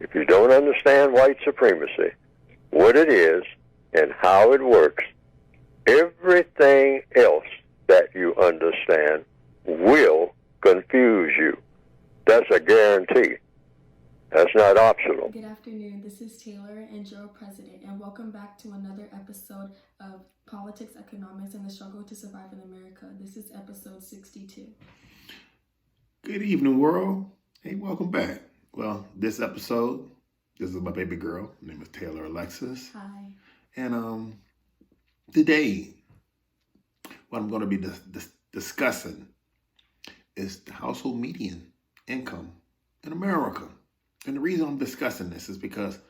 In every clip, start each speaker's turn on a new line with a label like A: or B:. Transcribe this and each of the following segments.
A: if you don't understand white supremacy, what it is and how it works, everything else that you understand will confuse you. That's a guarantee. That's not optional.
B: Good afternoon. This is Taylor and Joe President, and welcome back to another episode of Politics, Economics, and the Struggle to Survive in America. This is episode 62.
C: Good evening, world. Hey, welcome back. Well, this episode, this is my baby girl. Her name is Taylor Alexis.
B: Hi.
C: And today, what I'm going to be discussing is the household median income in America. And the reason I'm discussing this is because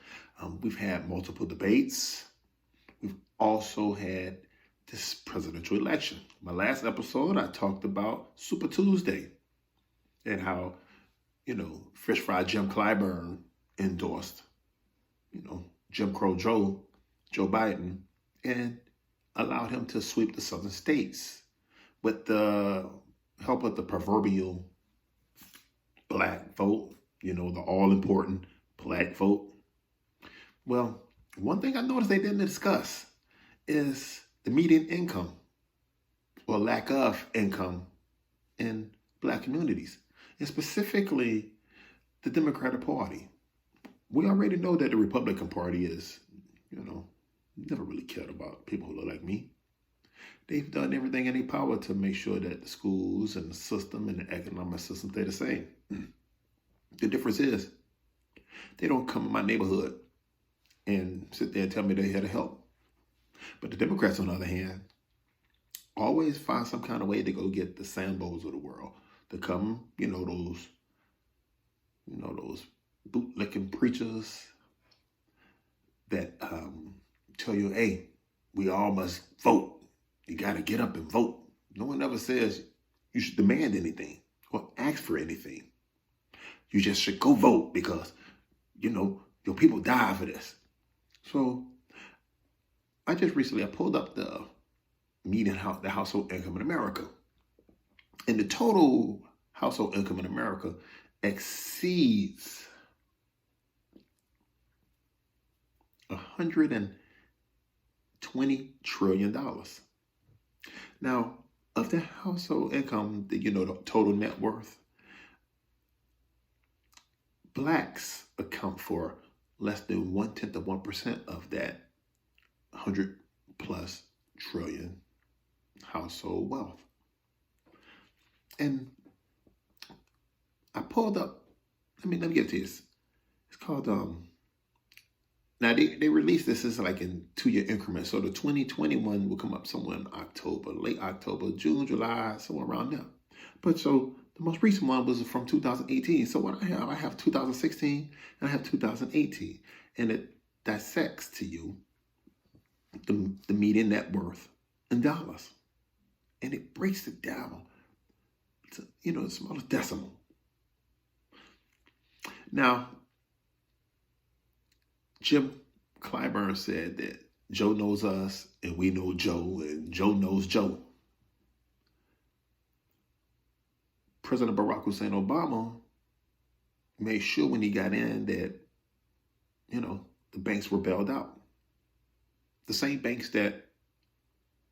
C: we've had multiple debates. We've also had this presidential election. My last episode, I talked about Super Tuesday and how, Fish Fry Jim Clyburn endorsed, Jim Crow Joe Biden, and allowed him to sweep the southern states with the help of the proverbial black vote, the all-important black vote. Well, one thing I noticed they didn't discuss is the median income or lack of income in black communities, and specifically the Democratic Party. We already know that the Republican Party is, never really cared about people who look like me. They've done everything in their power to make sure that the schools and the system and the economic system stay the same. The difference is they don't come in my neighborhood and sit there and tell me they're here to help. But the Democrats, on the other hand, always find some kind of way to go get the Sambos of the world to come, those bootlicking preachers that tell you, hey, we all must vote. You got to get up and vote. No one ever says you should demand anything or ask for anything. You just should go vote because, your people die for this. So I just recently, I pulled up the median the household income in America. And the total household income in America exceeds $120 trillion. Now, of the household income, the total net worth, blacks account for less than 0.1% of that 100+ trillion household wealth. And I pulled up, let me get to this. It's called, now they released this is like in 2-year increments. So the 2021 will come up somewhere in October, late October, June, July, somewhere around there. But so the most recent one was from 2018. So what I have 2016 and I have 2018. And it dissects to you the median net worth in dollars. And it breaks it down to, the smallest decimal. Now, Jim Clyburn said that Joe knows us and we know Joe and Joe knows Joe. President Barack Hussein Obama made sure when he got in that, the banks were bailed out. The same banks that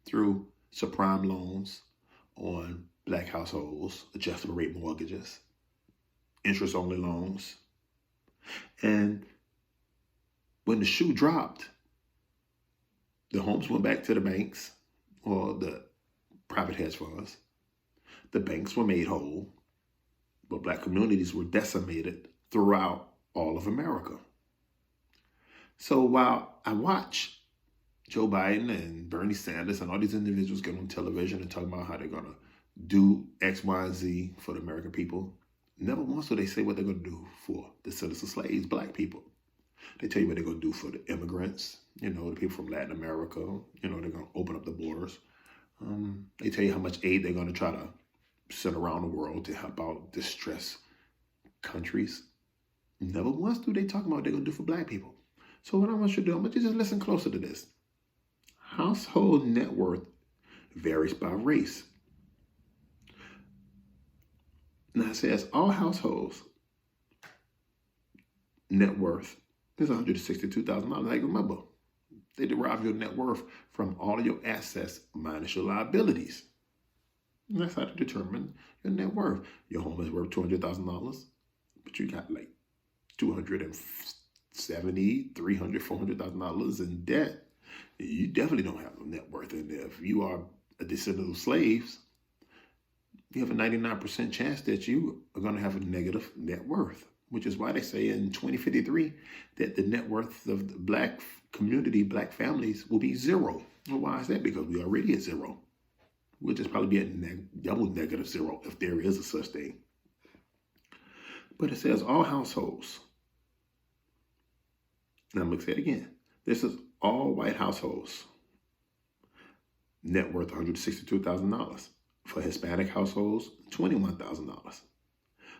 C: threw subprime loans on black households, adjustable rate mortgages, interest-only loans. And when the shoe dropped, the homes went back to the banks or the private hedge funds. The banks were made whole, but black communities were decimated throughout all of America. So while I watch Joe Biden and Bernie Sanders and all these individuals get on television and talk about how they're going to do X, Y, and Z for the American people, never once do they say what they're going to do for the descendants of slaves, black people. They tell you what they're going to do for the immigrants, the people from Latin America. They're going to open up the borders. They tell you how much aid they're going to try to send around the world to help out distressed countries. Never once do they talk about what they're going to do for black people. So what I want you to do, I'm going to just listen closer to this. Household net worth varies by race. Now it says all households net worth is $162,000. Like, remember, they derive your net worth from all of your assets minus your liabilities. And that's how to determine your net worth. Your home is worth $200,000, but you got like $270,000, $300,000, $400,000 in debt. You definitely don't have no net worth. And if you are a descendant of slaves, you have a 99% chance that you are going to have a negative net worth, which is why they say in 2053 that the net worth of the Black community, Black families, will be zero. Well, why is that? Because we already at zero. We'll just probably be at double negative zero if there is a such thing. But it says all households. Now I'm going to say it again. This is all white households. Net worth $162,000. For Hispanic households, $21,000.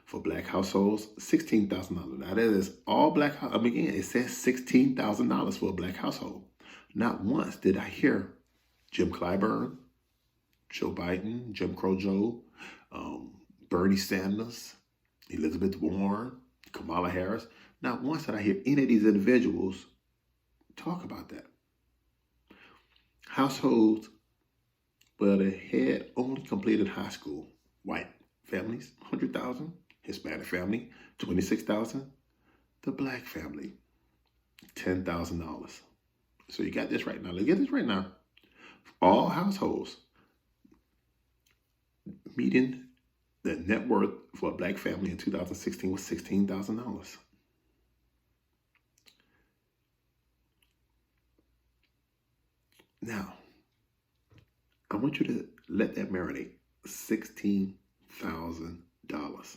C: For Black households, $16,000. Now that is all Black. Again, it says $16,000 for a Black household. Not once did I hear Jim Clyburn, Joe Biden, Jim Crow Joe, Bernie Sanders, Elizabeth Warren, Kamala Harris. Not once did I hear any of these individuals talk about that. Households where the head only completed high school, white families, $100,000. Hispanic family, $26,000. The Black family, $10,000. So you got this right now. Let's get this right now. All households meeting the net worth for a Black family in 2016 was $16,000. Now, I want you to let that marinate. $16,000.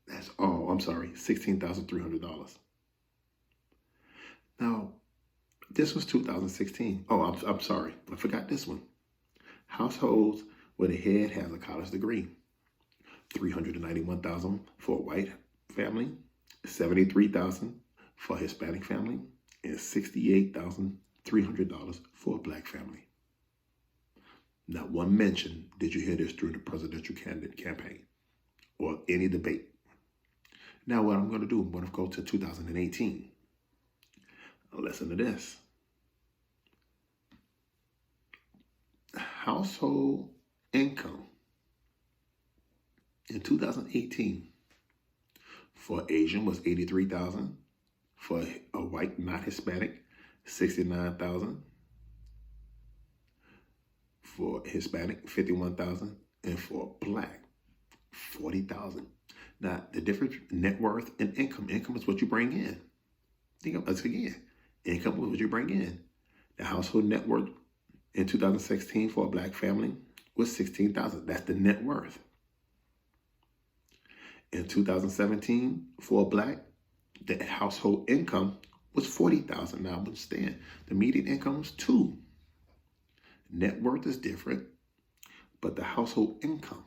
C: That's all. I'm sorry, $16,300. Now, this was 2016. Oh, I'm sorry. I forgot this one. Households where the head has a college degree. $391,000 for a white family, $73,000 for a Hispanic family, and $68,300 for a Black family. Not one mention did you hear this during the presidential candidate campaign or any debate. Now what I'm going to do, I'm going to go to 2018. Listen to this. Household income in 2018 for Asian was $83,000. For a white, not Hispanic, $69,000. For Hispanic, $51,000, and for Black, $40,000. Now, the difference net worth and income. Income is what you bring in. Think of this again. Income is what you bring in. The household net worth in 2016 for a Black family was $16,000. That's the net worth. In 2017, for a Black, the household income was $40,000. Now, understand, the median income was $2,000. Net worth is different, but the household income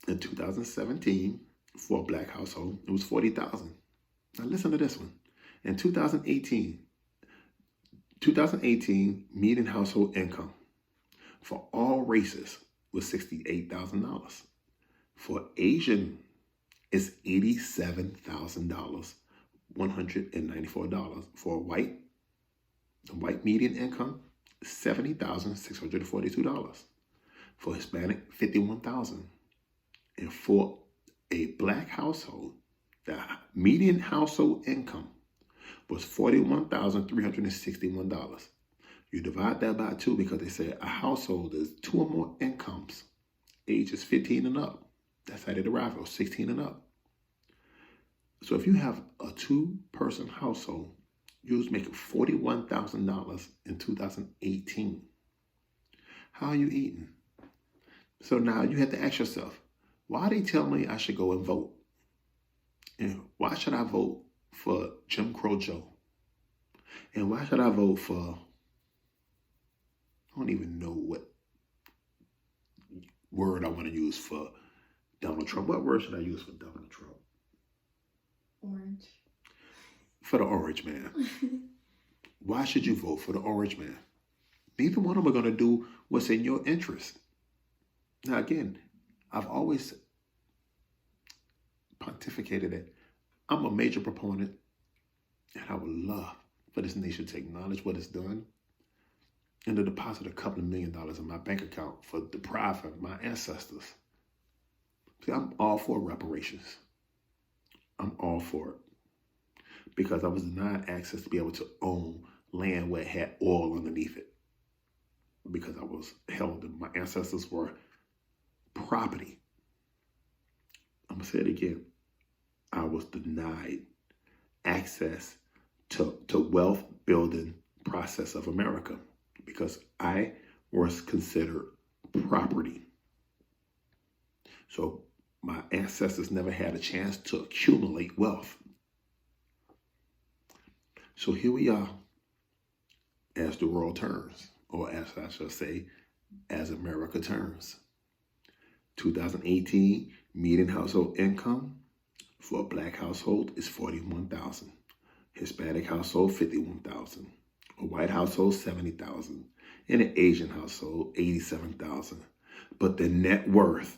C: in 2017 for a Black household, it was $40,000. Now listen to this one. In 2018, median household income for all races was $68,000. For Asian, it's $87,000, $194. For white, the white median income, $70,642. For Hispanic, $51,000. And for a Black household, the median household income was $41,361. You divide that by 2 because they say a household is 2 or more incomes, ages 15 and up. That's how they derive it, or 16 and up. So if you have a 2-person household, you was making $41,000 in 2018. How are you eating? So now you have to ask yourself, why they tell me I should go and vote? And why should I vote for Jim Crow Joe? And why should I vote for, I don't even know what word I want to use for Donald Trump. What word should I use for Donald Trump?
B: Orange.
C: For the orange man. Why should you vote for the orange man? Neither one of them are going to do what's in your interest. Now again, I've always pontificated that I'm a major proponent, and I would love for this nation to acknowledge what it's done and to deposit a couple of $1 million in my bank account for depriving my ancestors. See, I'm all for reparations. I'm all for it. Because I was denied access to be able to own land where it had oil underneath it. Because I was held, and my ancestors were property. I'm going to say it again. I was denied access to wealth building process of America because I was considered property. So my ancestors never had a chance to accumulate wealth. So here we are as the world turns, or as I shall say, as America turns. 2018 median household income for a Black household is $41,000. Hispanic household, $51,000. A white household, $70,000. And an Asian household, $87,000. But the net worth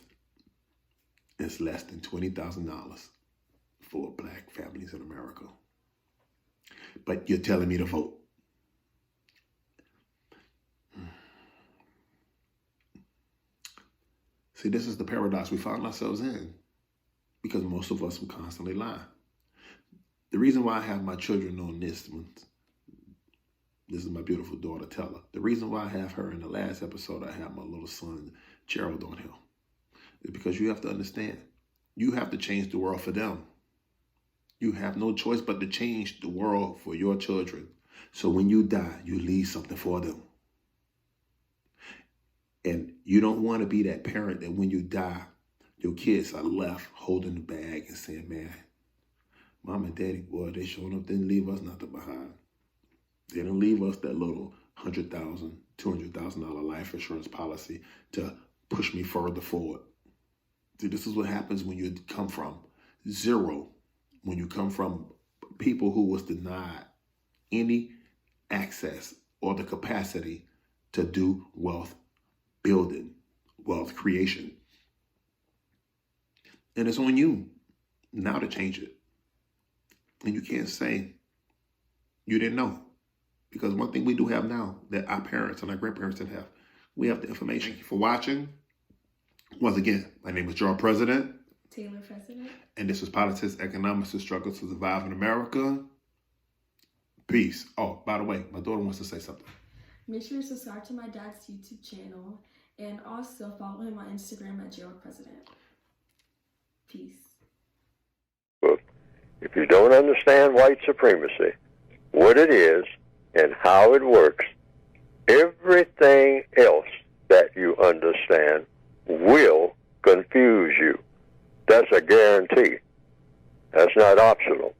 C: is less than $20,000 for Black families in America. But you're telling me to vote. See, this is the paradox we found ourselves in because most of us will constantly lie. The reason why I have my children on this one, this is my beautiful daughter, Tella. The reason why I have her in the last episode, I have my little son, Gerald, on here, is because you have to understand, you have to change the world for them. You have no choice but to change the world for your children. So when you die, you leave something for them. And you don't want to be that parent that when you die, your kids are left holding the bag and saying, man, mom and daddy, boy, they showing up, didn't leave us nothing behind. They didn't leave us that little $100,000, $200,000 life insurance policy to push me further forward. See, this is what happens when you come from zero, when you come from people who was denied any access or the capacity to do wealth building, wealth creation. And it's on you now to change it. And you can't say you didn't know. Because one thing we do have now that our parents and our grandparents didn't have, we have the information. Thank you for watching. Once again, my name is Joe President.
B: Taylor President. And
C: this is Politics, Economics, and Struggle to Survive in America. Peace. Oh, by the way, my daughter wants to say something.
B: Make sure to subscribe to my dad's YouTube channel and also follow him on Instagram at Joe President. Peace.
A: If you don't understand white supremacy, what it is and how it works, everything else that you understand will confuse you. That's a guarantee. That's not optional.